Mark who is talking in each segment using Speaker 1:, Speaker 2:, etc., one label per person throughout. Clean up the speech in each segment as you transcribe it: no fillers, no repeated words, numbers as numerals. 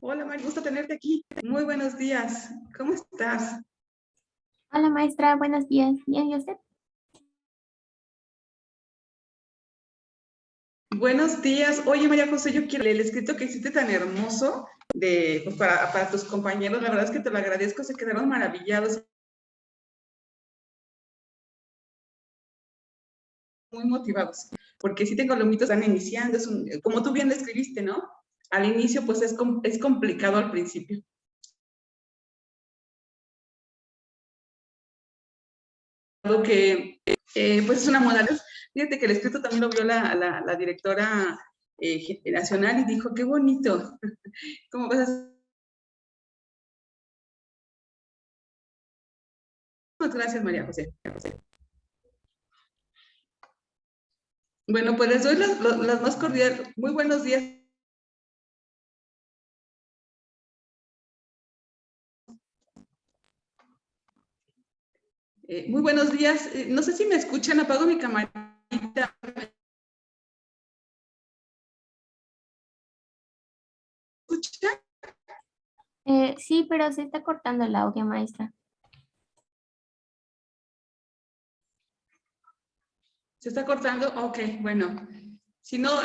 Speaker 1: Hola, Mari, gusto tenerte aquí. Muy buenos días. ¿Cómo estás?
Speaker 2: Hola maestra, buenos días. Bien, ¿y usted?
Speaker 1: Buenos días. Oye, María José, yo quiero el escrito que hiciste tan hermoso pues para tus compañeros. La verdad es que te lo agradezco. Se quedaron maravillados, muy motivados, porque sí tengo alumnitos que están iniciando. Como tú bien describiste, ¿no? Al inicio, pues es complicado al principio. Algo que, pues es una modalidad. Fíjate que el escrito también lo vio la directora nacional y dijo, qué bonito. ¿Cómo vas a Muchas gracias, María José. Bueno, pues les doy las más cordiales. Muy buenos días. Muy buenos días. No sé si me escuchan, apago mi camarita. ¿Me escuchan?
Speaker 2: Sí, pero se está cortando el audio, maestra.
Speaker 1: ¿Se está cortando? Ok, bueno. Si no,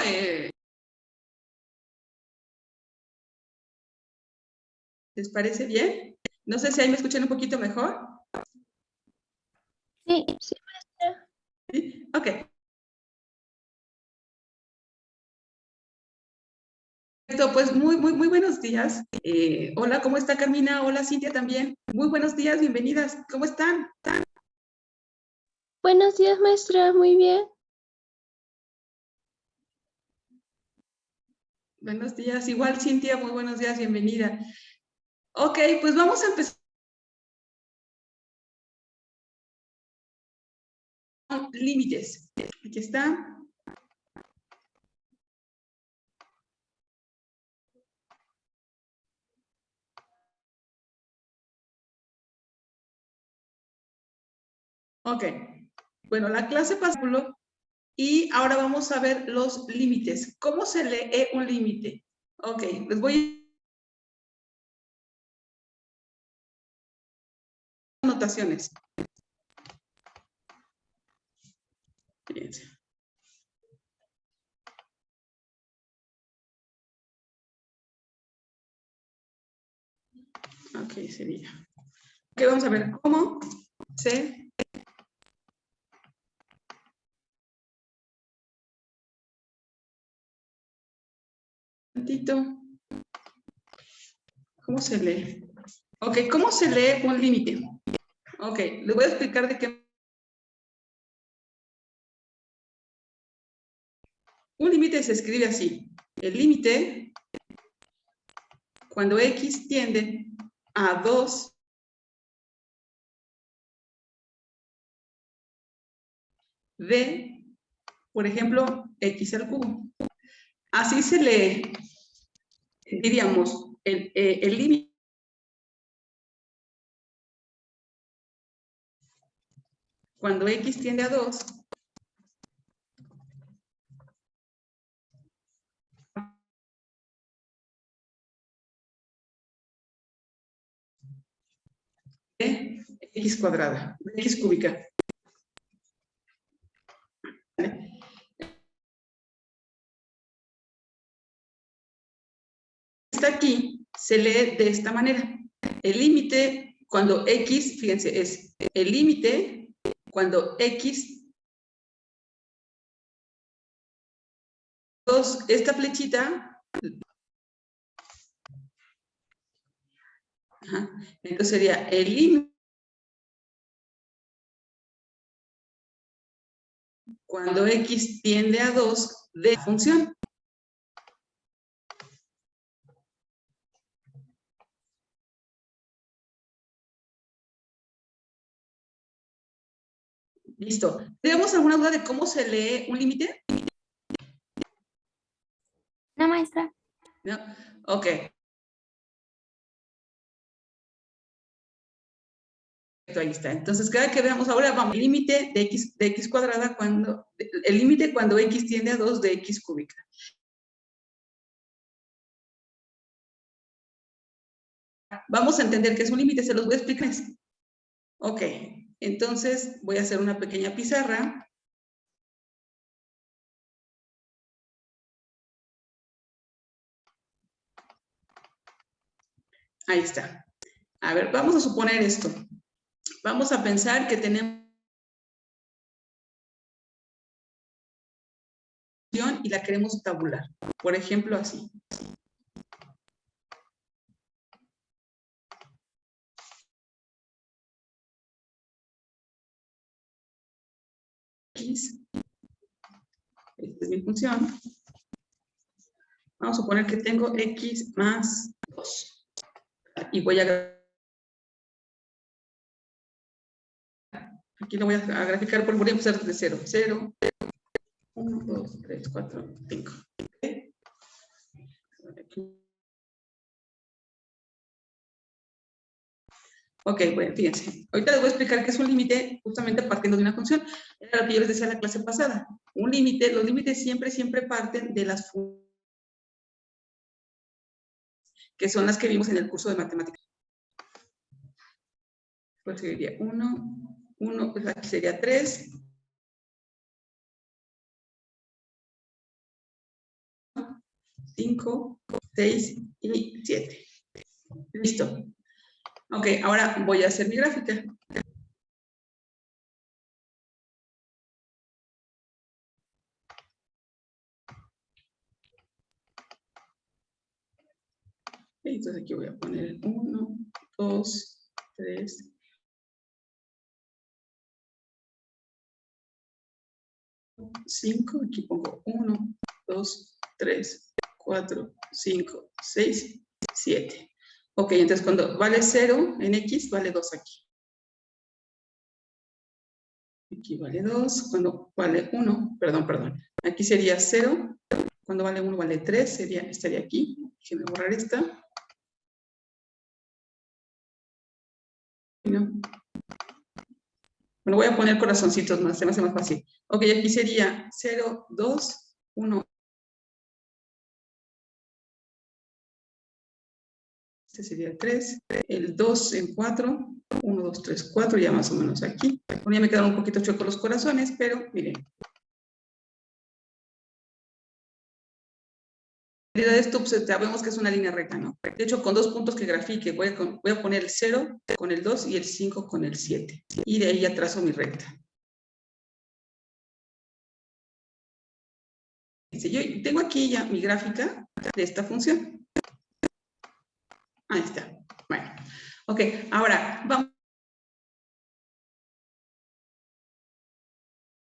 Speaker 1: ¿les parece bien? No sé si ahí me escuchan un poquito mejor.
Speaker 2: Sí, sí, maestra.
Speaker 1: ¿Sí? Ok. Perfecto, pues muy buenos días. Hola, ¿cómo está Carmina? Hola, Cintia también. Muy buenos días, bienvenidas. ¿Cómo están?
Speaker 3: Buenos días, maestra. Muy bien.
Speaker 1: Buenos días. Igual, Cintia, muy buenos días, bienvenida. Ok, pues vamos a empezar. Límites. Aquí está. Ok. Bueno, la clase pasó y ahora vamos a ver los límites. ¿Cómo se lee un límite? Ok, les voy a anotaciones. Fíjense. Ok, sería. Ok, vamos a ver cómo se ¿Cómo se lee? Ok, ¿cómo se lee un límite? Ok, les voy a explicar de qué. Un límite se escribe así. El límite, cuando X tiende a 2, de, por ejemplo, X al cubo. Así se lee, diríamos, el límite. Cuando X tiende a 2, de X cuadrada, de X cúbica. Está aquí, se lee de esta manera. El límite, cuando X, fíjense, es el límite cuando X, esta flechita, entonces sería el límite cuando X tiende a 2 de la función. Listo. ¿Tenemos alguna duda de cómo se lee un límite?
Speaker 2: No, maestra.
Speaker 1: ¿No? Ok. Ahí está. Entonces, cada que veamos ahora, vamos, el límite de X cuadrada el límite cuando X tiende a 2 de X cúbica. vamos a entender que es un límite, se los voy a explicar. Ok, entonces voy a hacer una pequeña pizarra. Ahí está. A ver, vamos a suponer esto. Vamos a pensar que tenemos y la queremos tabular. Por ejemplo, así. X. Esta es mi función. Vamos a suponer que tengo X más 2. Y voy a... Aquí lo voy a graficar, voy a empezar desde 0. 0, 1, 2, 3, 4, 5. Ok, bueno, fíjense. Ahorita les voy a explicar qué es un límite justamente partiendo de una función. Era lo que yo les decía en la clase pasada. Un límite, los límites siempre parten de las funciones que son las que vimos en el curso de matemáticas. Pues sería 1, pues aquí sería 3. 5, 6 y 7. Listo. Ok, ahora voy a hacer mi gráfica. Entonces aquí voy a poner 1, 2, 3. 5, aquí pongo 1, 2, 3, 4, 5, 6, 7. Ok, entonces cuando vale 0 en X, vale 2 aquí. Aquí vale 2, cuando vale 1, perdón. Aquí sería 0, cuando vale 1 vale 3, estaría aquí. Déjenme borrar esta. No. Bueno, voy a poner corazoncitos más, se me hace más fácil. Ok, aquí sería 0, 2, 1. Este sería el 3, el 2 en 4, 1, 2, 3, 4, ya más o menos aquí. Bueno, ya me quedaron un poquito chuecos los corazones, pero miren. En realidad esto pues, sabemos que es una línea recta, ¿no? De hecho, con 2 puntos que grafique, voy a poner el 0 con el 2 y el 5 con el 7. Y de ahí ya trazo mi recta. Yo tengo aquí ya mi gráfica de esta función. Ahí está. Bueno, ok, ahora vamos.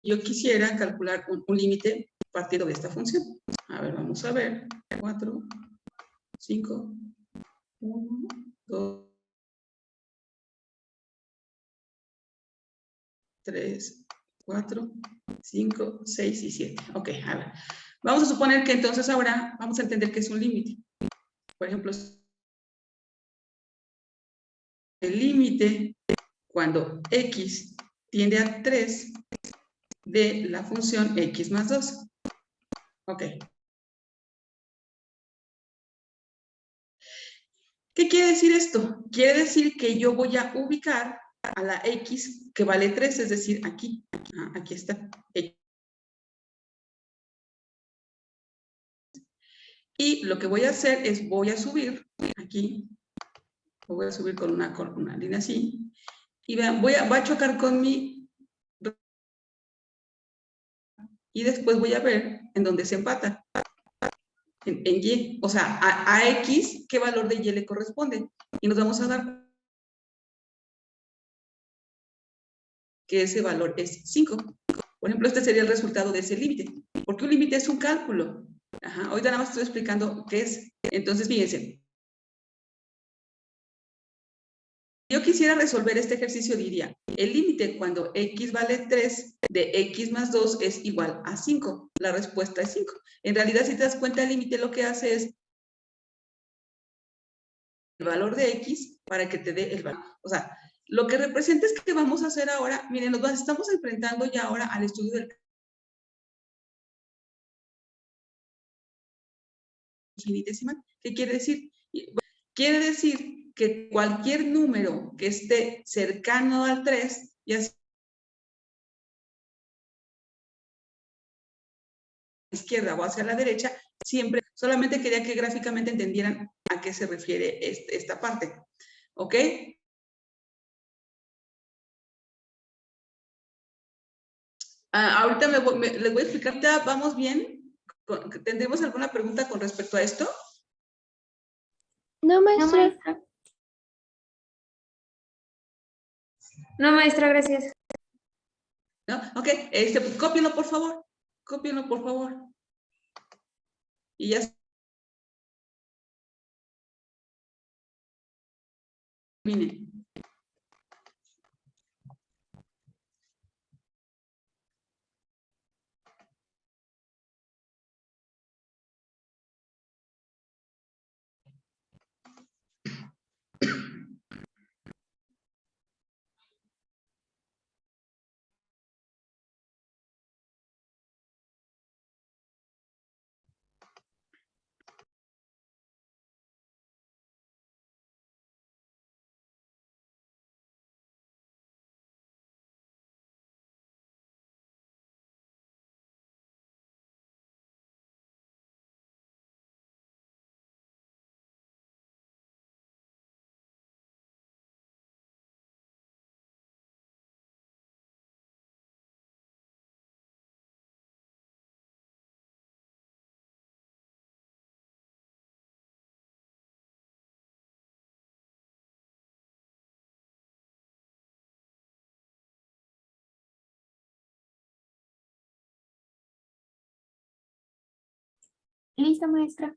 Speaker 1: Yo quisiera calcular un límite partido de esta función. A ver, vamos a ver. 4, 5, 1, 2, 3, 4, 5, 6 y 7. Ok, a ver. Vamos a suponer que entonces ahora vamos a entender que es un límite. Por ejemplo, el límite cuando x tiende a 3 de la función x más 2. Ok. ¿Qué quiere decir esto? Quiere decir que yo voy a ubicar a la x que vale 3, es decir, aquí. Aquí está. Y lo que voy a hacer es voy a subir aquí. Voy a subir con una línea así. Y vean, voy a chocar con mi... Y después voy a ver en dónde se empata. En Y. O sea, a X, ¿qué valor de Y le corresponde? Y nos vamos a dar que ese valor es 5. Por ejemplo, este sería el resultado de ese límite. Porque un límite es un cálculo. Ajá, ahorita nada más estoy explicando qué es. Entonces, fíjense. Si yo quisiera resolver este ejercicio, diría, el límite cuando x vale 3 de x más 2 es igual a 5. La respuesta es 5. En realidad, si te das cuenta, el límite lo que hace es el valor de x para que te dé el valor. O sea, lo que representa es que vamos a hacer ahora, miren, nos estamos enfrentando ya ahora al estudio del infinitesimal. ¿Qué quiere decir? Quiere decir que cualquier número que esté cercano al 3, ya sea izquierda o hacia la derecha, siempre, solamente quería que gráficamente entendieran a qué se refiere esta parte, ¿ok? Ahorita les voy a explicar, ahorita vamos bien, ¿tendremos alguna pregunta con respecto a esto?
Speaker 3: No,
Speaker 2: No,
Speaker 3: maestra.
Speaker 2: maestra. No, maestra, gracias.
Speaker 1: ¿No? Ok, cópienlo por favor, cópienlo por favor. Y ya termine.
Speaker 2: Listo, maestra.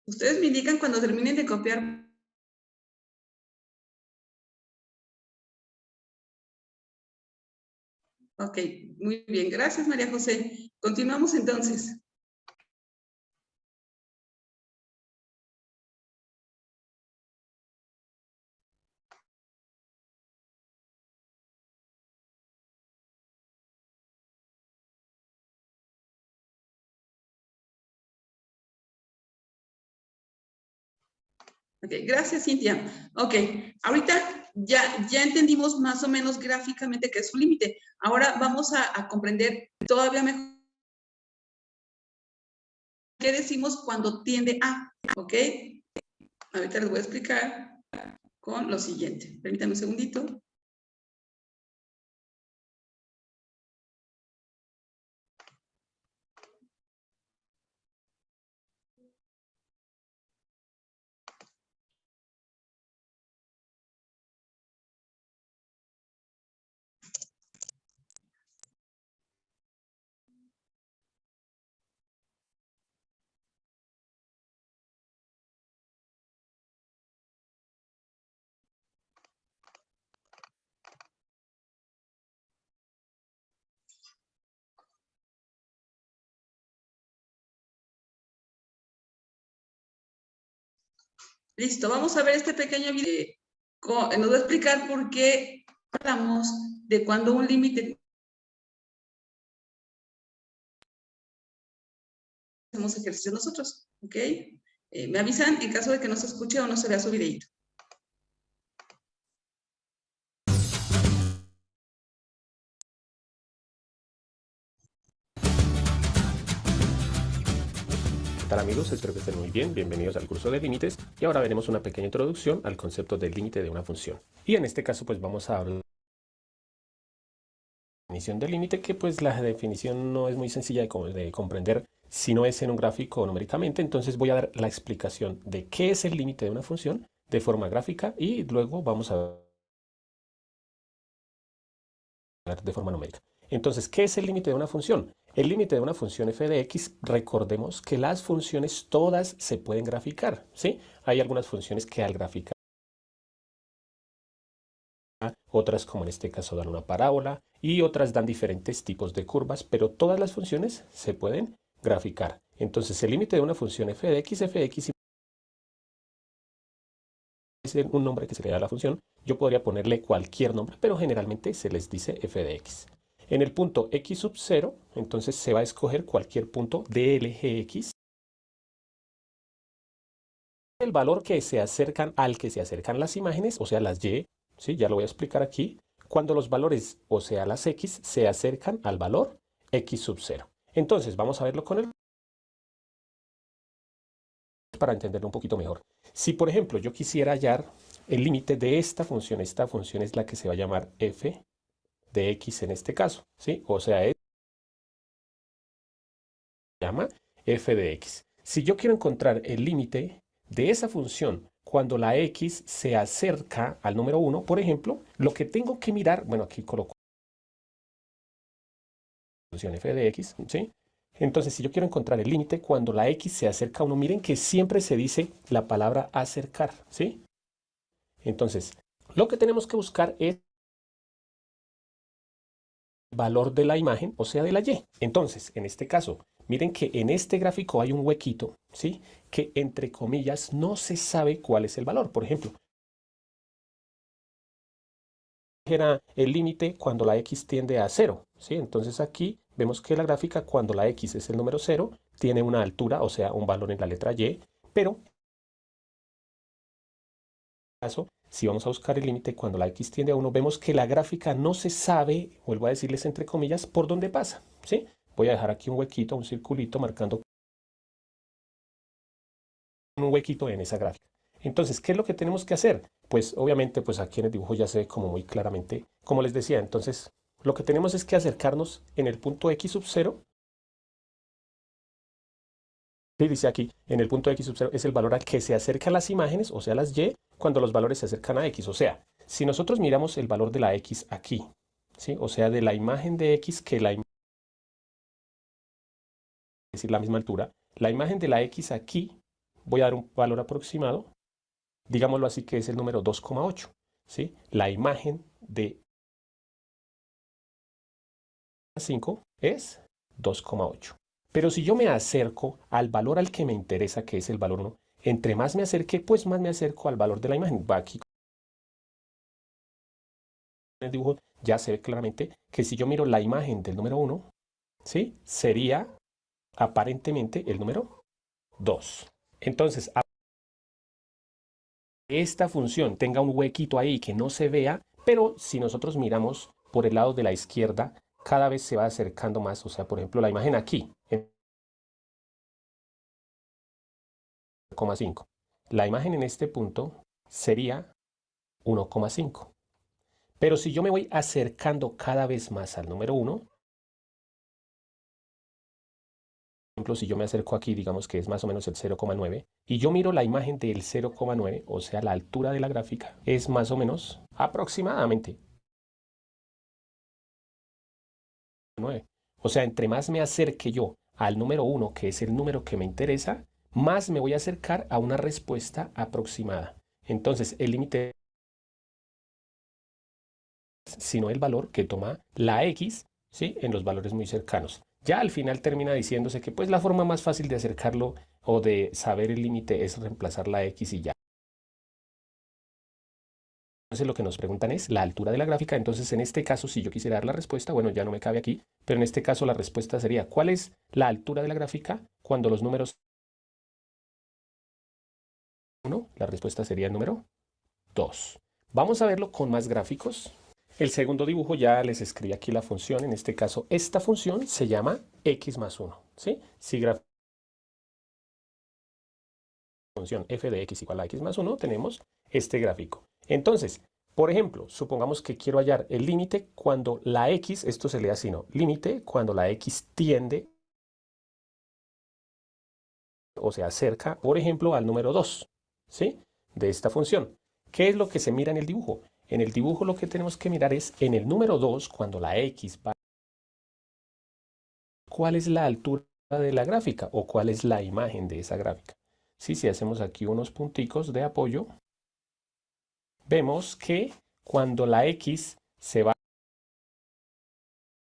Speaker 2: Ustedes me indican cuando terminen de copiar. Ok, muy bien. Gracias, María José. Continuamos entonces. Ok, gracias, Cintia. Ok, ahorita ya entendimos más o menos gráficamente qué es un límite. Ahora vamos a comprender todavía mejor qué decimos cuando tiende a, ¿ok? Ahorita les voy a explicar con lo siguiente. Permítanme un segundito.
Speaker 1: Listo, vamos a ver este pequeño video. Nos va a explicar por qué hablamos de cuando un límite hacemos ejercicio nosotros, ¿ok? Me avisan en caso de que no se escuche o no se vea su videito.
Speaker 4: ¿Qué tal, amigos? Espero que estén muy bien. Bienvenidos al curso de límites y ahora veremos una pequeña introducción al concepto del límite de una función. Y en este caso pues vamos a hablar de la definición del límite, que pues la definición no es muy sencilla de comprender si no es en un gráfico o numéricamente. Entonces voy a dar la explicación de qué es el límite de una función de forma gráfica y luego vamos a ver de forma numérica. Entonces, ¿qué es el límite de una función? El límite de una función f de x, recordemos que las funciones todas se pueden graficar, ¿sí? Hay algunas funciones que al graficar, otras como en este caso dan una parábola y otras dan diferentes tipos de curvas, pero todas las funciones se pueden graficar. Entonces, el límite de una función f de x es un nombre que se le da a la función. Yo podría ponerle cualquier nombre, pero generalmente se les dice f de x. En el punto x sub 0, entonces se va a escoger cualquier punto del eje x. El valor que se acercan al que se acercan las imágenes, o sea, las y, ¿sí? Ya lo voy a explicar aquí. Cuando los valores, o sea, las x, se acercan al valor x sub 0. Entonces, vamos a verlo con el para entenderlo un poquito mejor. Si, por ejemplo, yo quisiera hallar el límite de esta función es la que se va a llamar f de x en este caso, ¿sí? O sea, se llama f de x. Si yo quiero encontrar el límite de esa función cuando la x se acerca al número 1, por ejemplo, lo que tengo que mirar, bueno, aquí coloco la función f de x, ¿sí? Entonces, si yo quiero encontrar el límite cuando la x se acerca a 1, miren que siempre se dice la palabra acercar, ¿sí? Entonces, lo que tenemos que buscar es valor de la imagen, o sea, de la y. Entonces, en este caso, miren que en este gráfico hay un huequito, ¿sí? Que entre comillas no se sabe cuál es el valor. Por ejemplo, era el límite cuando la x tiende a 0, ¿sí? Entonces aquí vemos que la gráfica cuando la x es el número 0 tiene una altura, o sea, un valor en la letra y, pero en este caso, si vamos a buscar el límite cuando la x tiende a 1, vemos que la gráfica no se sabe, vuelvo a decirles entre comillas, por dónde pasa, ¿sí? Voy a dejar aquí un huequito, un circulito marcando un huequito en esa gráfica. Entonces, ¿qué es lo que tenemos que hacer? Pues obviamente, pues aquí en el dibujo ya se ve como muy claramente, como les decía. Entonces, lo que tenemos es que acercarnos en el punto x sub 0. Y dice aquí, en el punto x sub 0 es el valor al que se acercan las imágenes, o sea, las y, cuando los valores se acercan a x. O sea, si nosotros miramos el valor de la x aquí, ¿sí? O sea, de la imagen de x, que la imagen, es decir, la misma altura, la imagen de la x aquí, voy a dar un valor aproximado, digámoslo así, que es el número 2,8, ¿sí? La imagen de 5 es 2,8. Pero si yo me acerco al valor al que me interesa, que es el valor 1, entre más me acerque, pues más me acerco al valor de la imagen. Va aquí en el dibujo ya se ve claramente que si yo miro la imagen del número 1, ¿sí? Sería aparentemente el número 2. Entonces, esta función tenga un huequito ahí que no se vea, pero si nosotros miramos por el lado de la izquierda, cada vez se va acercando más. O sea, por ejemplo, la imagen aquí, en 1,5. La imagen en este punto sería 1,5. Pero si yo me voy acercando cada vez más al número 1, por ejemplo, si yo me acerco aquí, digamos que es más o menos el 0,9, y yo miro la imagen del 0,9, o sea, la altura de la gráfica, es más o menos aproximadamente 9. O sea, entre más me acerque yo al número 1, que es el número que me interesa, más me voy a acercar a una respuesta aproximada. Entonces, el límite sino el valor que toma la x, ¿sí? En los valores muy cercanos. Ya al final termina diciéndose que pues la forma más fácil de acercarlo o de saber el límite es reemplazar la x y ya. Entonces lo que nos preguntan es la altura de la gráfica. Entonces en este caso, si yo quisiera dar la respuesta, bueno, ya no me cabe aquí, pero en este caso la respuesta sería, ¿cuál es la altura de la gráfica cuando los números 1? La respuesta sería el número 2. Vamos a verlo con más gráficos. El segundo dibujo ya les escribí aquí la función. En este caso, esta función se llama x más 1. ¿Sí? Si función f de x igual a x más 1, tenemos este gráfico. Entonces, por ejemplo, supongamos que quiero hallar el límite cuando la x, esto se lee así, ¿no? Límite cuando la x tiende o se acerca, por ejemplo, al número 2, ¿sí? De esta función. ¿Qué es lo que se mira en el dibujo? En el dibujo lo que tenemos que mirar es en el número 2, cuando la x va, ¿cuál es la altura de la gráfica o cuál es la imagen de esa gráfica? ¿Sí? Si hacemos aquí unos punticos de apoyo, vemos que cuando la x se va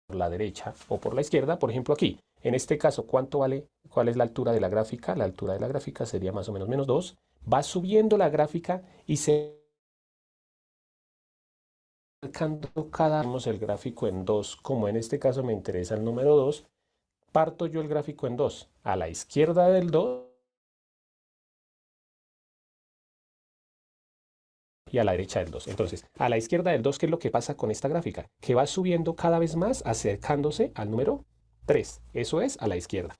Speaker 4: por la derecha o por la izquierda, por ejemplo aquí, en este caso, ¿cuánto vale? ¿Cuál es la altura de la gráfica? La altura de la gráfica sería más o menos menos 2. Va subiendo la gráfica y se acercando vemos el gráfico en 2, como en este caso me interesa el número 2, parto yo el gráfico en 2. A la izquierda del 2 y a la derecha del 2. Entonces, a la izquierda del 2, ¿qué es lo que pasa con esta gráfica? Que va subiendo cada vez más, acercándose al número 3. Eso es a la izquierda.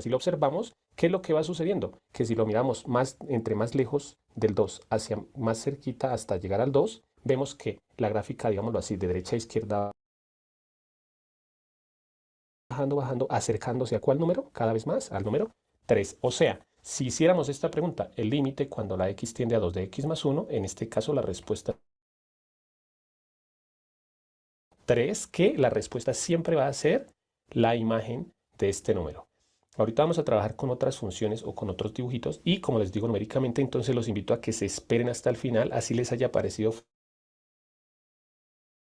Speaker 4: Si lo observamos, ¿qué es lo que va sucediendo? Que si lo miramos más, entre más lejos del 2 hacia más cerquita hasta llegar al 2, vemos que la gráfica, digámoslo así, de derecha a izquierda, bajando, bajando, acercándose a ¿cuál número? Cada vez más al número 3. O sea, si hiciéramos esta pregunta, el límite cuando la x tiende a 2 de x más 1, en este caso la respuesta 3, que la respuesta siempre va a ser la imagen de este número. Ahorita vamos a trabajar con otras funciones o con otros dibujitos y como les digo numéricamente, entonces los invito a que se esperen hasta el final, así les haya parecido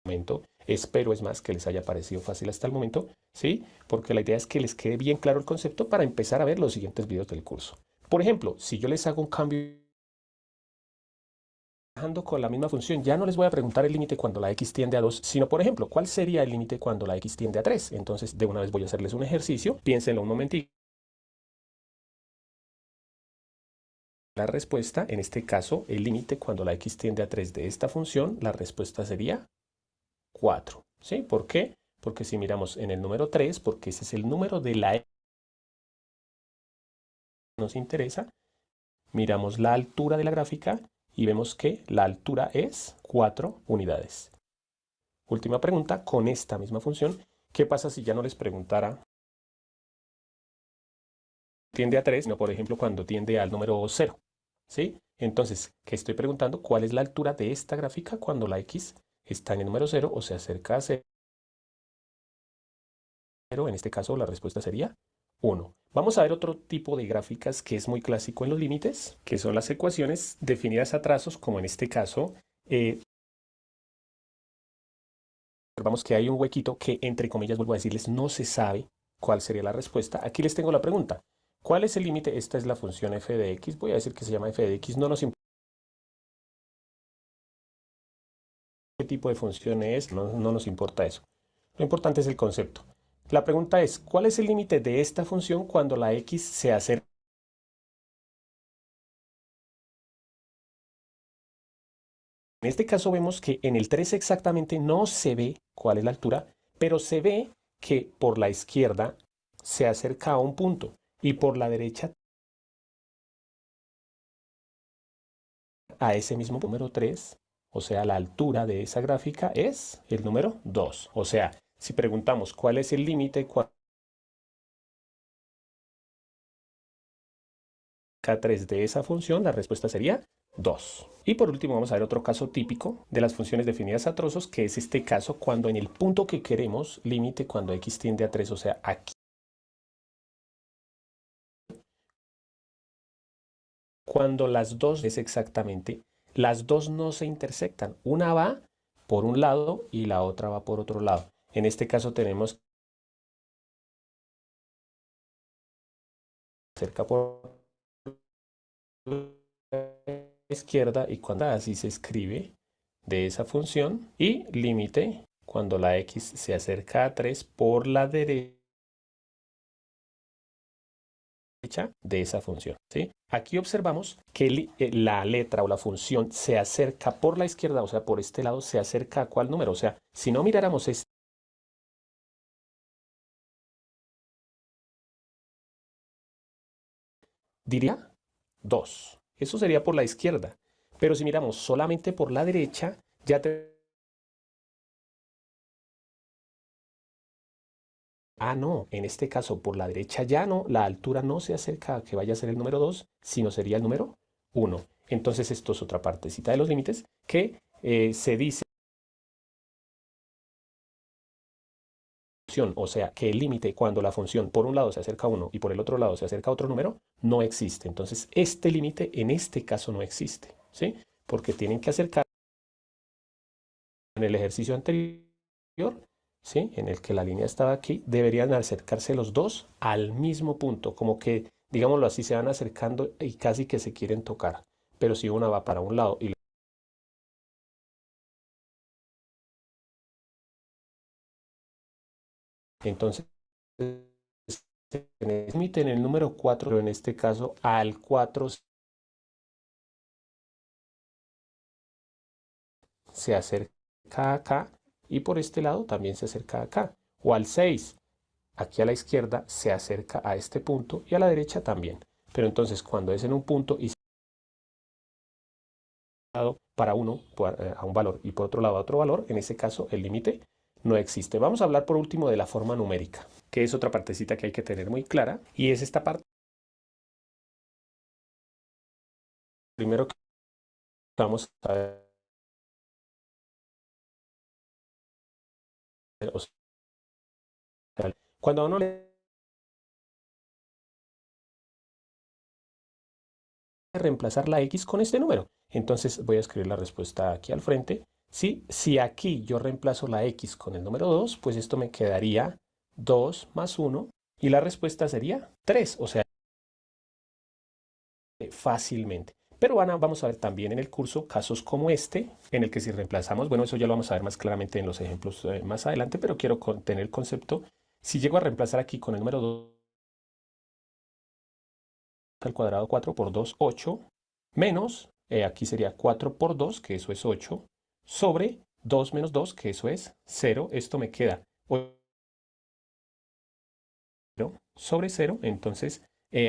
Speaker 4: momento. Espero, es más, que les haya parecido fácil hasta el momento, ¿sí? Porque la idea es que les quede bien claro el concepto para empezar a ver los siguientes videos del curso. Por ejemplo, si yo les hago un cambio trabajando con la misma función, ya no les voy a preguntar el límite cuando la x tiende a 2, sino, por ejemplo, ¿cuál sería el límite cuando la x tiende a 3? Entonces, de una vez voy a hacerles un ejercicio, piénsenlo un momentito. La respuesta, en este caso, el límite cuando la x tiende a 3 de esta función, la respuesta sería 4. ¿Sí? ¿Por qué? Porque si miramos en el número 3, porque ese es el número de la x que nos interesa, miramos la altura de la gráfica y vemos que la altura es 4 unidades. Última pregunta, con esta misma función, ¿qué pasa si ya no les preguntara tiende a 3, sino por ejemplo cuando tiende al número 0? ¿Sí? Entonces, ¿qué estoy preguntando? ¿Cuál es la altura de esta gráfica cuando la x está en el número 0 o se acerca a 0? En este caso la respuesta sería 1. Vamos a ver otro tipo de gráficas que es muy clásico en los límites, que son las ecuaciones definidas a trazos, como en este caso. Observamos que hay un huequito que, entre comillas, vuelvo a decirles, no se sabe cuál sería la respuesta. Aquí les tengo la pregunta. ¿Cuál es el límite? Esta es la función f de x. Voy a decir que se llama f de x. No nos importa qué tipo de función es, no nos importa eso. Lo importante es el concepto. La pregunta es, ¿cuál es el límite de esta función cuando la x se acerca? En este caso vemos que en el 3 exactamente no se ve cuál es la altura, pero se ve que por la izquierda se acerca a un punto y por la derecha a ese mismo número 3, o sea, la altura de esa gráfica es el número 2. O sea, si preguntamos cuál es el límite K3 de esa función, la respuesta sería 2. Y por último vamos a ver otro caso típico de las funciones definidas a trozos, que es este caso cuando en el punto que queremos, límite cuando x tiende a 3, o sea, aquí. Cuando las dos es exactamente, las dos no se intersectan. Una va por un lado y la otra va por otro lado. En este caso tenemos cerca por izquierda y cuando así se escribe de esa función y límite cuando la x se acerca a 3 por la derecha de esa función, ¿sí? Aquí observamos que la letra o la función se acerca por la izquierda, o sea, por este lado se acerca a cuál número. O sea, si no miráramos este, diría 2. Eso sería por la izquierda. Pero si miramos solamente por la derecha, ya no, en este caso por la derecha ya no, la altura no se acerca a que vaya a ser el número 2, sino sería el número 1. Entonces esto es otra partecita de los límites que se dice, o sea, que el límite cuando la función por un lado se acerca a 1 y por el otro lado se acerca a otro número, no existe. Entonces este límite en este caso no existe, ¿sí? Porque tienen que acercar en el ejercicio anterior, ¿sí? En el que la línea estaba aquí, deberían acercarse los dos al mismo punto, como que, digámoslo así, se van acercando y casi que se quieren tocar. Pero si una va para un lado y entonces se emite en el número 4, pero en este caso al 4 se acerca acá y por este lado también se acerca acá. O al 6, aquí a la izquierda se acerca a este punto y a la derecha también. Pero entonces cuando es en un punto y para uno a un valor y por otro lado a otro valor, en ese caso el límite no existe. Vamos a hablar por último de la forma numérica, que es otra partecita que hay que tener muy clara y es esta parte. Primero que vamos a ver, o sea, cuando a uno le reemplazar la x con este número, entonces voy a escribir la respuesta aquí al frente. ¿Sí? Si aquí yo reemplazo la x con el número 2, pues esto me quedaría 2 más 1 y la respuesta sería 3, o sea, fácilmente. Pero vamos a ver también en el curso casos como este, en el que si reemplazamos, bueno, eso ya lo vamos a ver más claramente en los ejemplos más adelante, pero quiero tener el concepto. Si llego a reemplazar aquí con el número 2 al cuadrado, 4 por 2, 8, menos, aquí sería 4 por 2, que eso es 8, sobre 2 menos 2, que eso es 0. Esto me queda 8 sobre 0, entonces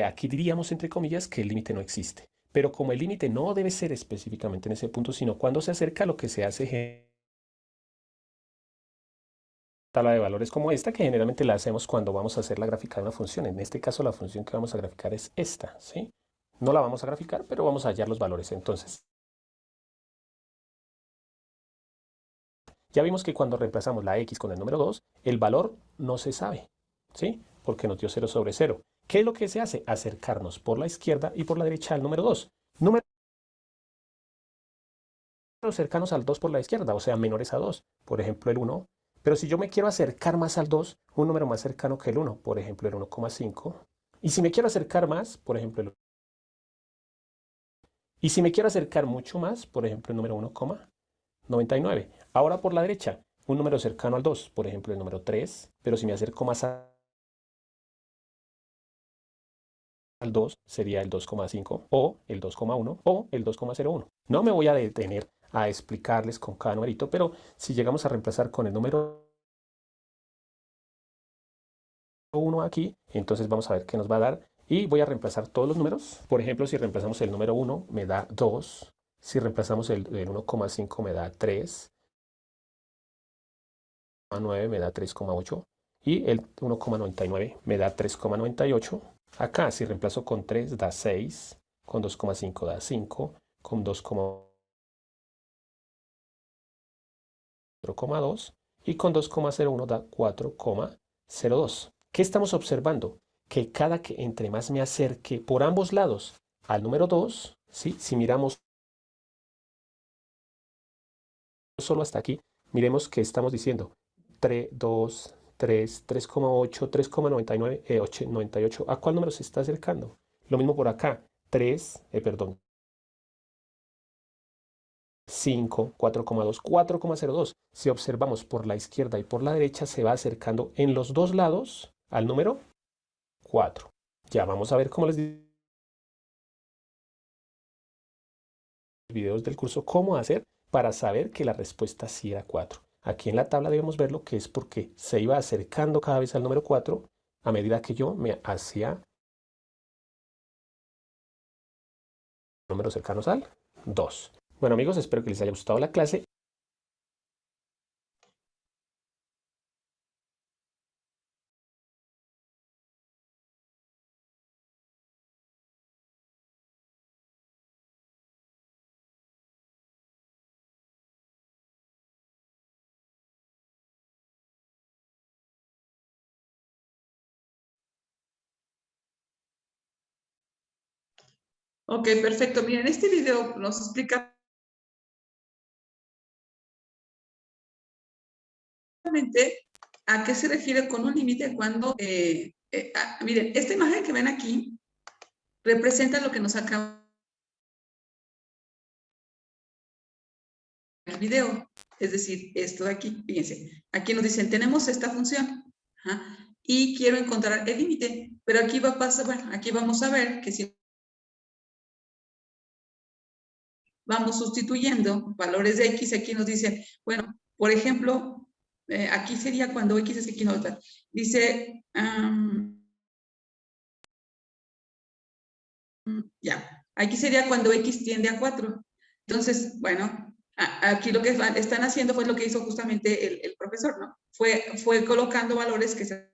Speaker 4: aquí diríamos entre comillas que el límite no existe. Pero como el límite no debe ser específicamente en ese punto, sino cuando se acerca, lo que se hace es tabla de valores como esta, que generalmente la hacemos cuando vamos a hacer la gráfica de una función. En este caso la función que vamos a graficar es esta, ¿sí? No la vamos a graficar, pero vamos a hallar los valores. Entonces, ya vimos que cuando reemplazamos la x con el número 2, el valor no se sabe, ¿sí? Porque nos dio 0 sobre 0. ¿Qué es lo que se hace? Acercarnos por la izquierda y por la derecha al número 2. Números cercanos al 2 por la izquierda, o sea, menores a 2. Por ejemplo, el 1. Pero si yo me quiero acercar más al 2, un número más cercano que el 1, por ejemplo, el 1,5. Y si me quiero acercar más, por ejemplo, y si me quiero acercar mucho más, por ejemplo, el número 1,99. Ahora por la derecha, un número cercano al 2, por ejemplo, el número 3. Pero si me acerco más al 2, sería el 2,5 o el 2,1 o el 2,01. No me voy a detener a explicarles con cada numerito, pero si llegamos a reemplazar con el número 1 aquí, entonces vamos a ver qué nos va a dar. Y voy a reemplazar todos los números. Por ejemplo, si reemplazamos el número 1, me da 2. Si reemplazamos el 1,5, me da 3. 9 me da 3,8. Y el 1,99 me da 3,98. Acá, si reemplazo con 3, da 6. Con 2,5 da 5. Con 2,2 y con 2,01 da 4,02. ¿Qué estamos observando? Que cada que entre más me acerque por ambos lados al número 2, ¿sí? Si miramos solo hasta aquí, miremos que estamos diciendo 3, 2, 3, 3,8, 3,99, 98. ¿A cuál número se está acercando? Lo mismo por acá, 3, perdón, 5, 4,2, 4,02. Si observamos por la izquierda y por la derecha, se va acercando en los dos lados al número 4. Ya vamos a ver cómo les digo en los videos del curso cómo hacer para saber que la respuesta sí era 4. Aquí en la tabla debemos verlo, que es porque se iba acercando cada vez al número 4 a medida que yo me hacía números cercanos al 2. Bueno amigos, espero que les haya gustado la clase.
Speaker 1: Ok, perfecto. Miren, este video nos explica a qué se refiere con un límite cuando, miren, esta imagen que ven aquí representa lo que nos acaba el video, es decir, esto de aquí, fíjense, aquí nos dicen, tenemos esta función, y quiero encontrar el límite, pero aquí va a pasar, bueno, aquí vamos a ver que si vamos sustituyendo valores de x, aquí nos dicen, bueno, por ejemplo, aquí sería cuando x es aquí no está. Dice, ya, aquí sería cuando x tiende a 4. Entonces, bueno, aquí lo que están haciendo fue lo que hizo justamente el profesor, ¿no? Fue colocando valores que se...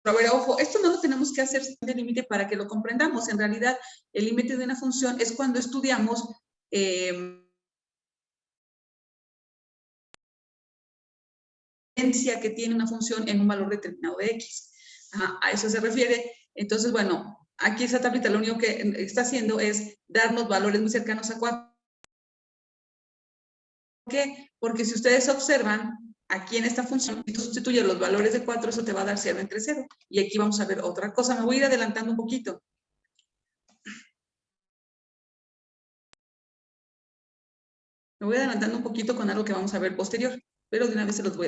Speaker 1: Pero a ver, ojo, esto no lo tenemos que hacer de límite para que lo comprendamos. En realidad, el límite de una función es cuando estudiamos que tiene una función en un valor determinado de x. A eso se refiere. Entonces, bueno, aquí esa tablita lo único que está haciendo es darnos valores muy cercanos a 4. ¿Por qué? Porque si ustedes observan, aquí en esta función, si tú sustituyes los valores de 4, eso te va a dar 0 entre 0. Y aquí vamos a ver otra cosa. Me voy a ir adelantando un poquito. Me voy adelantando un poquito con algo que vamos a ver posterior, pero de una vez les voy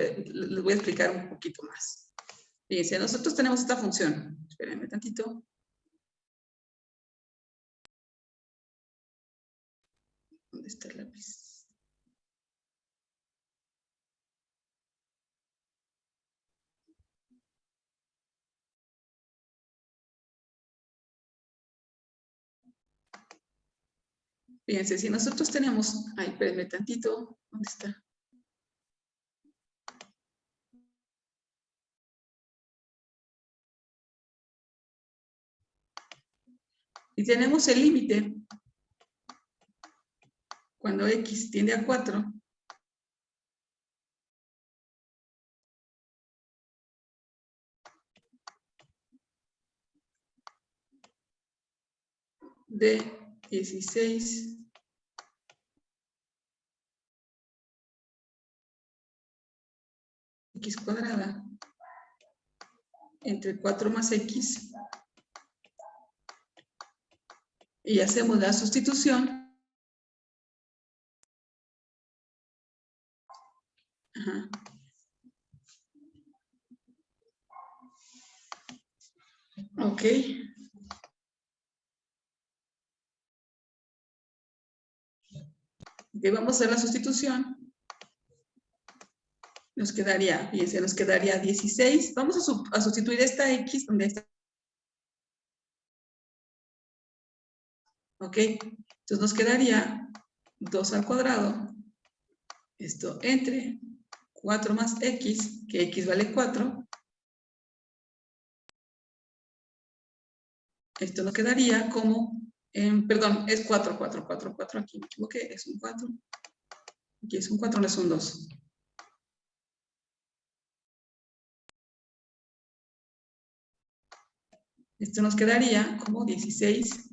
Speaker 1: a explicar un poquito más. Fíjense, nosotros tenemos esta función. Espérenme tantito. ¿Dónde está el lápiz? Fíjense, si nosotros tenemos... Ay, espérenme tantito. ¿Dónde está? Y tenemos el límite cuando x tiende a 4. De 16 x cuadrada entre 4 más x y hacemos la sustitución. Ajá. Ok. Vamos a hacer la sustitución. Nos quedaría, fíjense, nos quedaría 16. Vamos a sustituir esta x donde está. Ok. Entonces nos quedaría 2 al cuadrado. Esto entre 4 más x, que x vale 4. Esto nos quedaría como, perdón, es 4, 4, 4, 4. Aquí me equivoqué, es un 4. Aquí es un 4, no es un 2. Esto nos quedaría como 16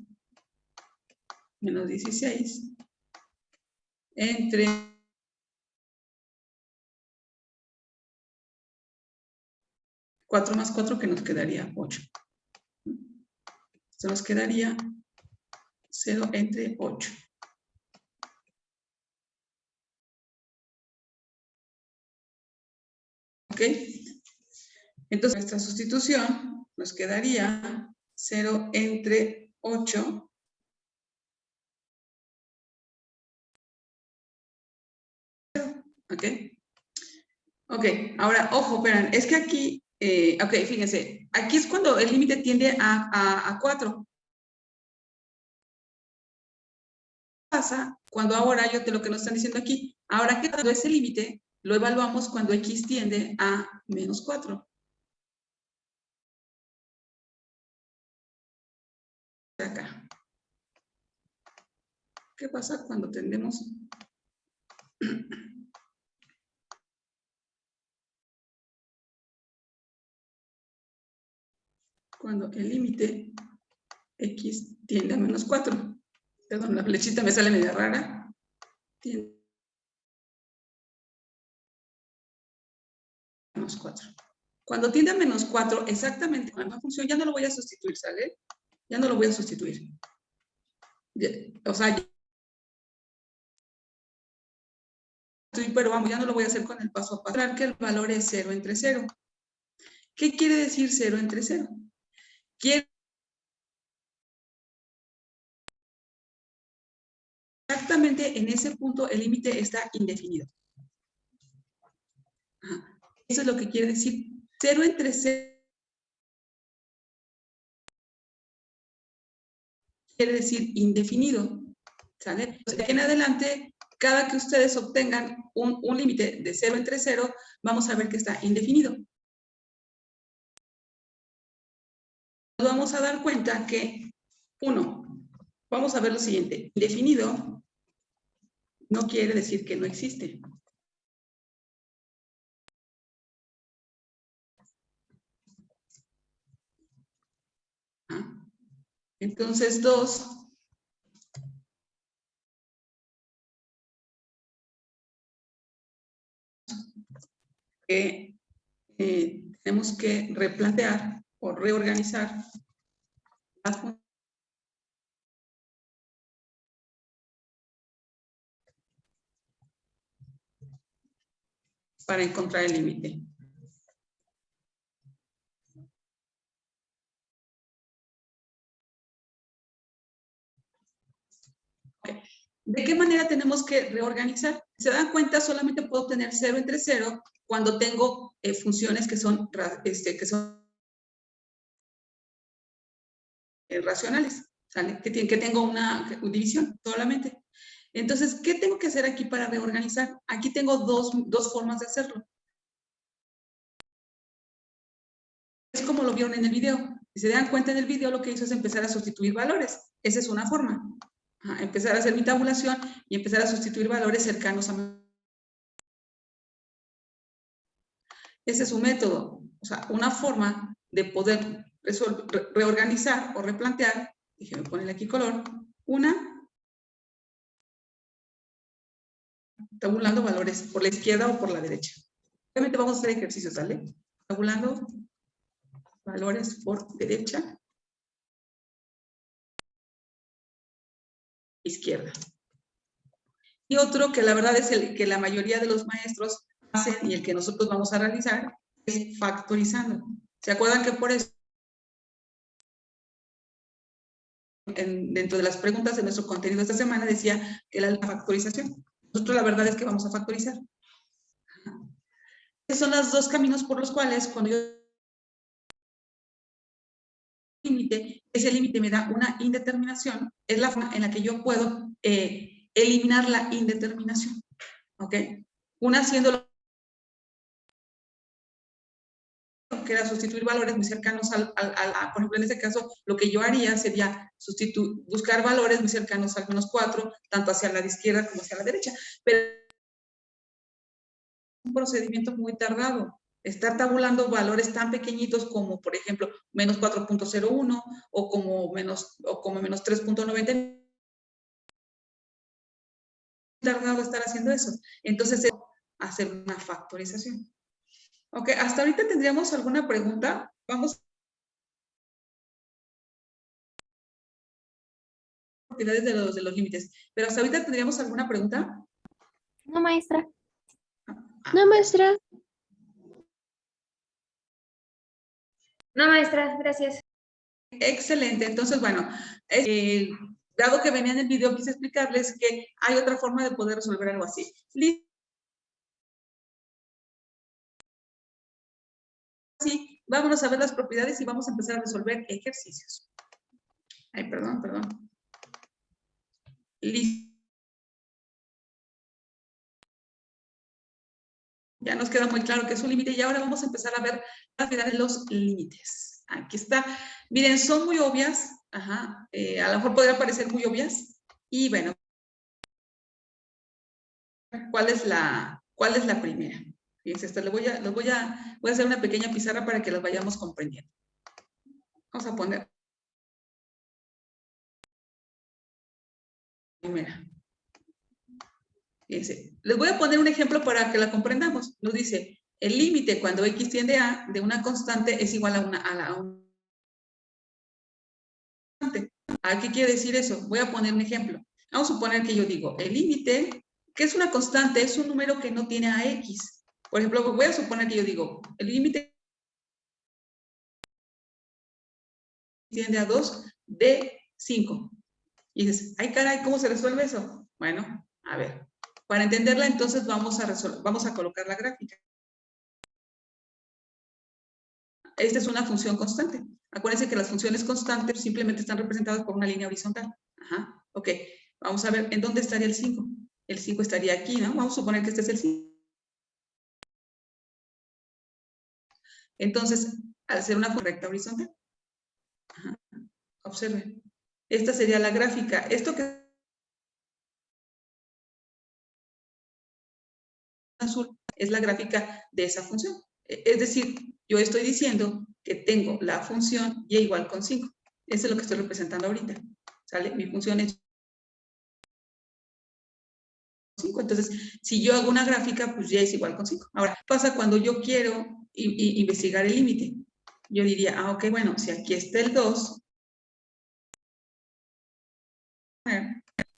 Speaker 1: menos 16 entre 4 más 4, que nos quedaría 8. Esto nos quedaría 0 entre 8.
Speaker 2: ¿Ok? Entonces, nuestra sustitución nos quedaría 0 entre 8. ¿Ok? Ok, ahora, ojo, verán, es que aquí, ok, fíjense, aquí es cuando el límite tiende a 4. Pasa cuando ahora yo te lo que nos están diciendo aquí, ahora que cuando ese límite lo evaluamos cuando x tiende a menos 4. Acá. ¿Qué pasa cuando tendemos? Cuando el límite x tiende a menos 4. Perdón, la flechita me sale media rara. Tiende a menos 4. Cuando tiende a menos 4, exactamente con la misma función, ya no lo voy a sustituir, ¿sale? Ya no lo voy a sustituir. O sea, pero vamos, ya no lo voy a hacer con el paso a paso. Que el valor es 0 entre 0. ¿Qué quiere decir 0 entre 0? Quiere exactamente en ese punto el límite está indefinido. Ajá. Eso es lo que quiere decir. 0 entre 0 quiere decir indefinido. ¿Sale? Entonces, de aquí en adelante, cada que ustedes obtengan un límite de 0 entre 0, vamos a ver que está indefinido. Nos vamos a dar cuenta que, 1, vamos a ver lo siguiente. Indefinido no quiere decir que no existe. Entonces, 2, que tenemos que replantear o reorganizar las funciones para encontrar el límite. Okay. ¿De qué manera tenemos que reorganizar? ¿Se dan cuenta? Solamente puedo tener 0 entre 0 cuando tengo funciones que son racionales, ¿sale? Que tengo una división solamente. Entonces, ¿qué tengo que hacer aquí para reorganizar? Aquí tengo dos formas de hacerlo. Es como lo vieron en el video. Si se dan cuenta en el video, lo que hizo es empezar a sustituir valores. Esa es una forma. Empezar a hacer mi tabulación y empezar a sustituir valores cercanos a... Ese es un método, o sea, una forma de poder reorganizar o replantear. Déjenme ponerle aquí color. Tabulando valores por la izquierda o por la derecha. Obviamente vamos a hacer ejercicios, ¿sale? Tabulando valores por derecha, izquierda. Y otro que la verdad es el que la mayoría de los maestros hacen y el que nosotros vamos a realizar es factorizando. ¿Se acuerdan que por eso dentro de las preguntas de nuestro contenido esta semana decía que la factorización? Nosotros la verdad es que vamos a factorizar. Esos son los dos caminos por los cuales cuando yo límite, ese límite me da una indeterminación, es la forma en la que yo puedo eliminar la indeterminación. ¿Ok? Una haciéndolo que era sustituir valores muy cercanos por ejemplo, en este caso, lo que yo haría sería buscar valores muy cercanos al menos 4, tanto hacia la izquierda como hacia la derecha. Pero es un procedimiento muy tardado. Estar tabulando valores tan pequeñitos como, por ejemplo, menos 4.01 o como menos 3.90. Tardado estar haciendo eso. Entonces, es hacer una factorización. Ok, hasta ahorita tendríamos alguna pregunta. Vamos. Propiedades de los límites. Pero hasta ahorita tendríamos alguna pregunta.
Speaker 3: No, maestra. No, maestra. No, maestra, gracias.
Speaker 1: Excelente. Entonces, bueno, dado que venía en el video, quise explicarles que hay otra forma de poder resolver algo así. Listo. Sí, vámonos a ver las propiedades y vamos a empezar a resolver ejercicios. Ay, perdón. Listo. Ya nos queda muy claro que es un límite y ahora vamos a empezar a ver la propiedad de los límites. Aquí está. Miren, son muy obvias. Ajá. A lo mejor podría parecer muy obvias. Y bueno, ¿cuál es la primera? Fíjense, voy a hacer una pequeña pizarra para que las vayamos comprendiendo. Vamos a poner primera. Fíjense, les voy a poner un ejemplo para que la comprendamos. Nos dice, el límite cuando x tiende a de una constante es igual a una constante. ¿A qué quiere decir eso? Voy a poner un ejemplo. Vamos a suponer que yo digo, el límite, que es una constante, es un número que no tiene a x. Por ejemplo, voy a suponer que yo digo, el límite tiende a 2 de 5. Y dices, ay caray, ¿cómo se resuelve eso? Bueno, a ver, para entenderla entonces vamos a colocar la gráfica. Esta es una función constante. Acuérdense que las funciones constantes simplemente están representadas por una línea horizontal. Ajá, ok. Vamos a ver, ¿en dónde estaría el 5? El 5 estaría aquí, ¿no? Vamos a suponer que este es el 5. Entonces, al ser una recta horizontal, ajá, observen. Esta sería la gráfica. Esto que azul es la gráfica de esa función. Es decir, yo estoy diciendo que tengo la función y igual con 5. Eso es lo que estoy representando ahorita. ¿Sale? Mi función es 5. Entonces, si yo hago una gráfica, pues ya es igual con 5. Ahora, pasa cuando yo quiero investigar el límite. Yo diría, ok, bueno, si aquí está el 2,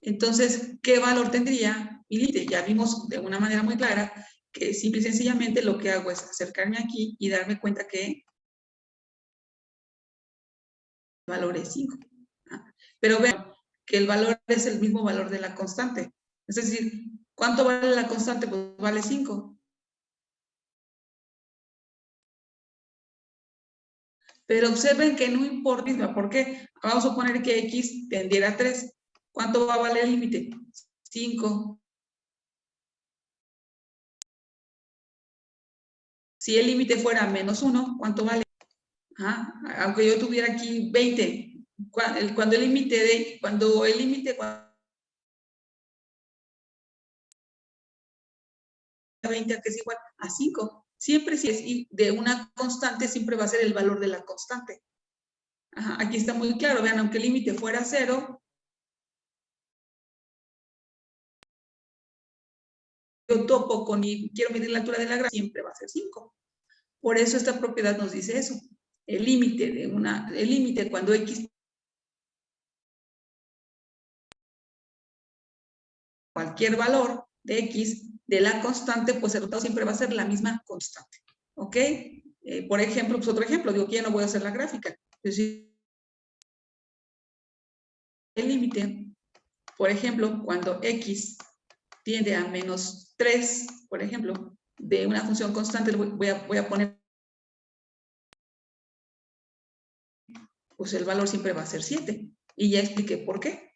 Speaker 1: entonces, ¿qué valor tendría mi límite? Ya vimos de una manera muy clara que simple y sencillamente lo que hago es acercarme aquí y darme cuenta que el valor es 5. Pero vean que el valor es el mismo valor de la constante. Es decir, ¿cuánto vale la constante? Pues vale 5. Pero observen que no importa, ¿por qué? Vamos a suponer que x tendiera a 3. ¿Cuánto va a valer el límite? 5. Si el límite fuera menos 1, ¿cuánto vale? Aunque yo tuviera aquí 20. Cuando el límite a 20, que es igual a 5. Siempre si es de una constante, siempre va a ser el valor de la constante. Aquí está muy claro, vean, aunque el límite fuera 0, yo topo con y quiero medir la altura de la gráfica, siempre va a ser 5. Por eso esta propiedad nos dice eso. El límite cuando x cualquier valor de x de la constante, pues el resultado siempre va a ser la misma constante. ¿Ok? Por ejemplo, pues otro ejemplo, digo que ya no voy a hacer la gráfica. Es decir, el límite, por ejemplo, cuando x tiende a menos 3, por ejemplo, de una función constante, voy a poner, pues el valor siempre va a ser 7. Y ya expliqué por qué.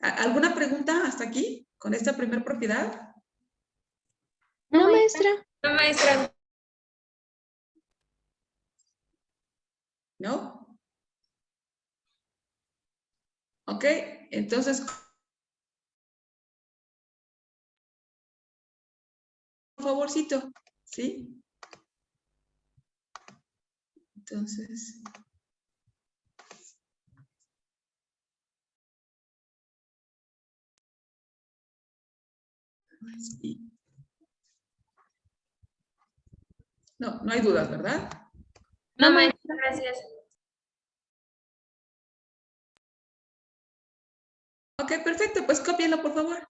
Speaker 1: ¿Alguna pregunta hasta aquí con esta primera propiedad?
Speaker 3: No, maestra.
Speaker 2: No, maestra.
Speaker 1: ¿No? Ok, entonces, por favorcito, ¿sí? Entonces, sí. No hay dudas, ¿verdad?
Speaker 3: No, maestra.
Speaker 2: Gracias.
Speaker 1: Ok, perfecto, pues cópienlo, por favor.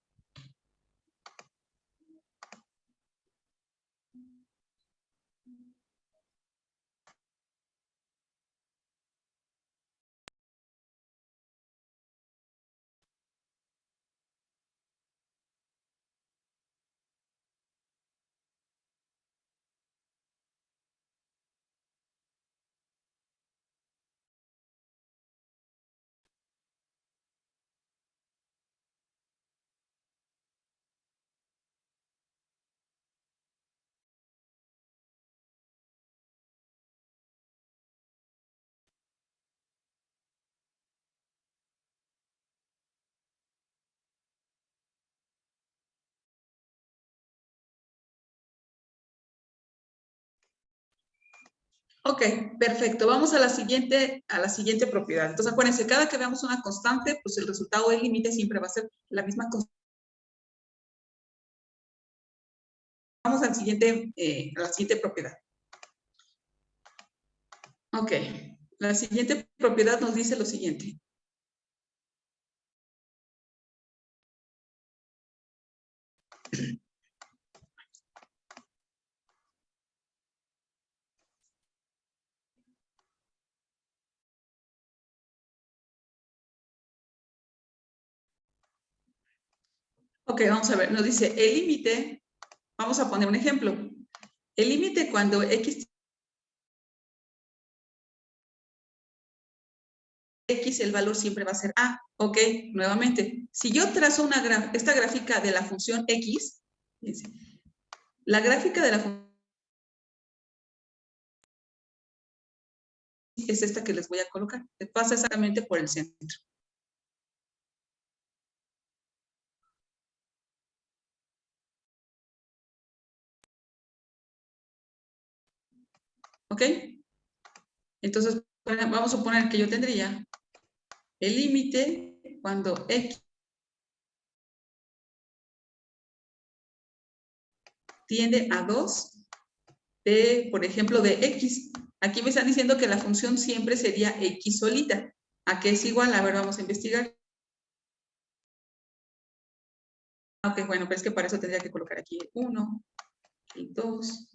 Speaker 2: Ok, perfecto. Vamos a la siguiente propiedad. Entonces, acuérdense, cada que veamos una constante, pues el resultado del límite siempre va a ser la misma constante. Vamos al a la siguiente propiedad. Ok, la siguiente propiedad nos dice lo siguiente. Ok, vamos a ver, nos dice el límite, vamos a poner un ejemplo. El límite cuando x, el valor siempre va a ser a. Ok, nuevamente, si yo trazo esta gráfica de la función x, la gráfica de la función es esta que les voy a colocar. Pasa exactamente por el centro. ¿Ok? Entonces, vamos a suponer que yo tendría el límite cuando x tiende a 2 de, por ejemplo, de x. Aquí me están diciendo que la función siempre sería x solita. ¿A qué es igual? A ver, vamos a investigar. Ok, bueno, pero es que para eso tendría que colocar aquí el 1, el 2.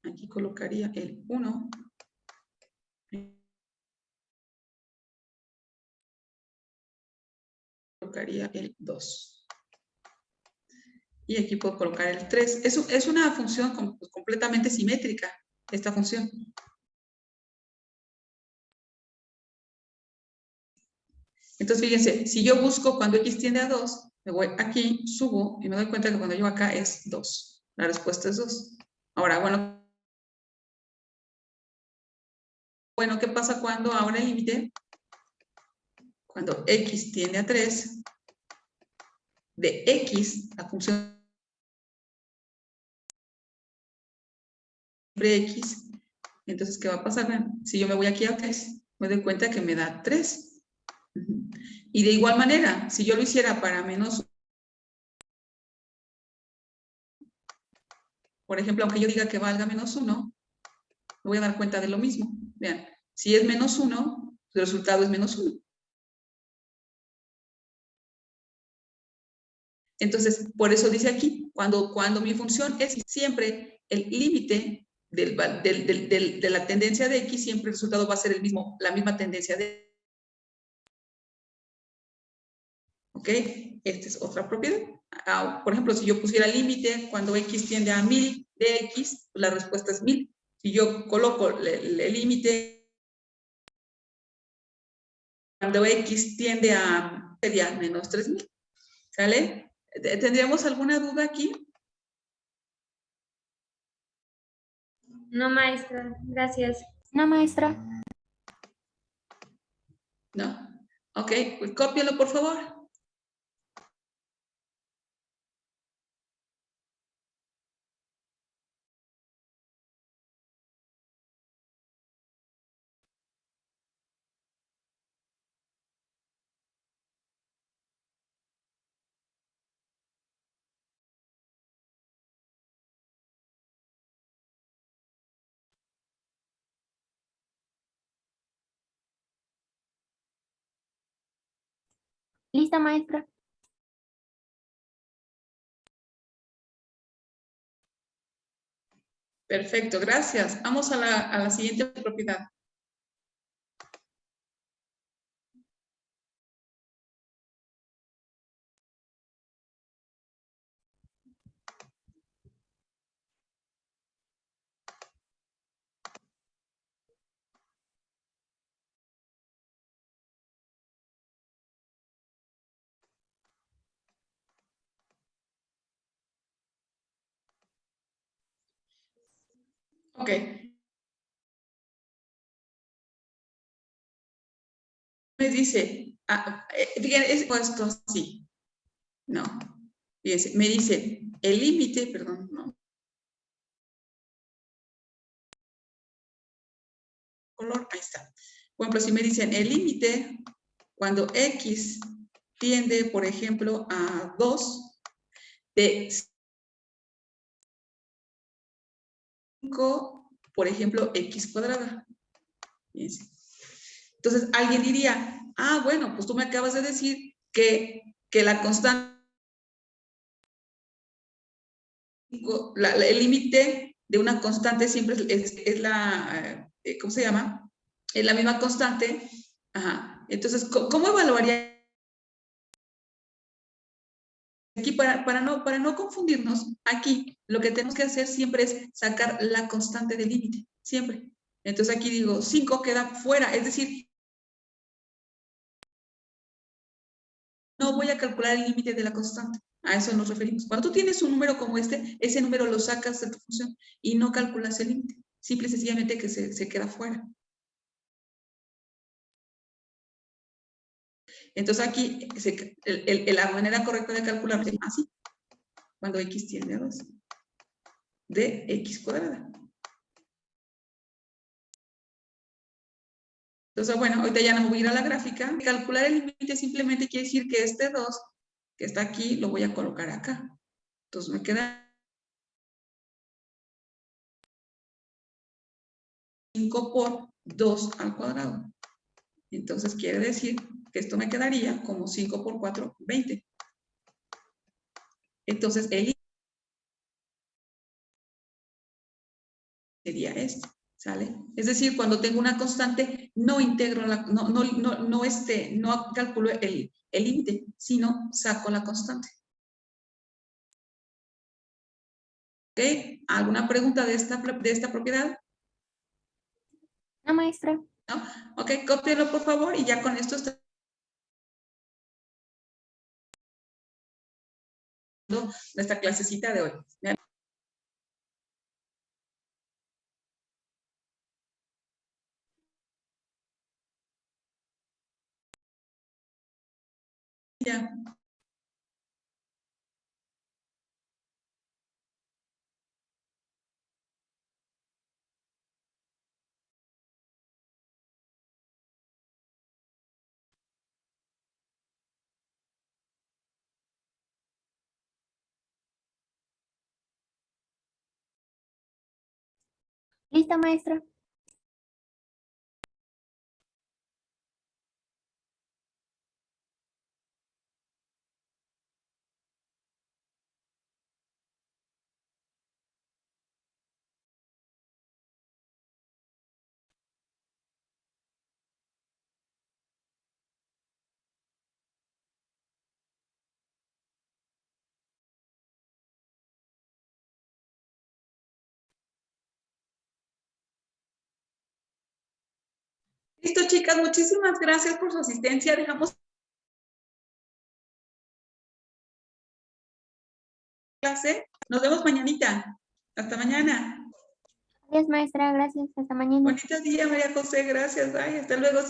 Speaker 2: Aquí colocaría el 1. Colocaría el 2. Y aquí puedo colocar el 3. Es una función completamente simétrica, esta función. Entonces, fíjense, si yo busco cuando x tiende a 2, me voy aquí, subo y me doy cuenta que cuando llego acá es 2. La respuesta es 2. Ahora, bueno, ¿qué pasa cuando ahora el límite? Cuando x tiende a 3, de x, la función siempre x, entonces, ¿qué va a pasar? Si yo me voy aquí a 3, me doy cuenta que me da 3. Y de igual manera, si yo lo hiciera para menos, por ejemplo, aunque yo diga que valga menos 1, me voy a dar cuenta de lo mismo. Vean, si es menos 1, el resultado es menos 1. Entonces, por eso dice aquí, cuando mi función es siempre el límite de la tendencia de x, siempre el resultado va a ser el mismo, la misma tendencia de. ¿Ok? Esta es otra propiedad. Por ejemplo, si yo pusiera límite cuando x tiende a 1000 de x, la respuesta es 1000. Si yo coloco el límite cuando x tiende a, sería menos 3000. ¿Sale? ¿Tendríamos alguna duda aquí?
Speaker 3: No, maestra, gracias.
Speaker 5: No, maestra.
Speaker 2: ¿No? Ok, pues cópialo por favor.
Speaker 5: Lista, maestra.
Speaker 2: Perfecto, gracias. Vamos a la siguiente propiedad. Ok. Me dice, fíjense, es puesto así. No. Fíjense, me dice, el límite, perdón, no. color, ahí está. Por ejemplo, si me dicen el límite, cuando X tiende, por ejemplo, a 2, de 5, por ejemplo, X cuadrada. Fíjense. Entonces, alguien diría, ah, bueno, pues tú me acabas de decir que la constante, el límite de una constante siempre es la, ¿cómo se llama? Es la misma constante. Ajá. Entonces, ¿cómo evaluaría? Aquí para no confundirnos, aquí lo que tenemos que hacer siempre es sacar la constante del límite, siempre. Entonces aquí digo, 5 queda fuera, es decir, no voy a calcular el límite de la constante. A eso nos referimos. Cuando tú tienes un número como este, ese número lo sacas de tu función y no calculas el límite. Simple y sencillamente que se queda fuera. Entonces aquí la manera correcta de calcular es así. Cuando X tiende a 2. De X cuadrada. Entonces, bueno, ahorita ya no me voy a ir a la gráfica. Calcular el límite simplemente quiere decir que este 2, que está aquí, lo voy a colocar acá. Entonces me queda 5 por 2 al cuadrado. Entonces quiere decir que esto me quedaría como 5 por 4, 20. Entonces el límite sería este, ¿sale? Es decir, cuando tengo una constante, no integro, no calculo el límite, sino saco la constante. ¿Ok? ¿Alguna pregunta de esta propiedad?
Speaker 3: No, maestra.
Speaker 2: ¿No? Ok, cópielo por favor y ya con esto está nuestra clasecita de hoy. Ya.
Speaker 3: Lista, maestra.
Speaker 2: Listo, chicas, muchísimas gracias por su asistencia. Dejamos clase. Nos vemos mañanita. Hasta mañana.
Speaker 3: Adiós, maestra. Gracias. Hasta mañana.
Speaker 2: Bonito día, María José. Gracias. Bye. Hasta luego.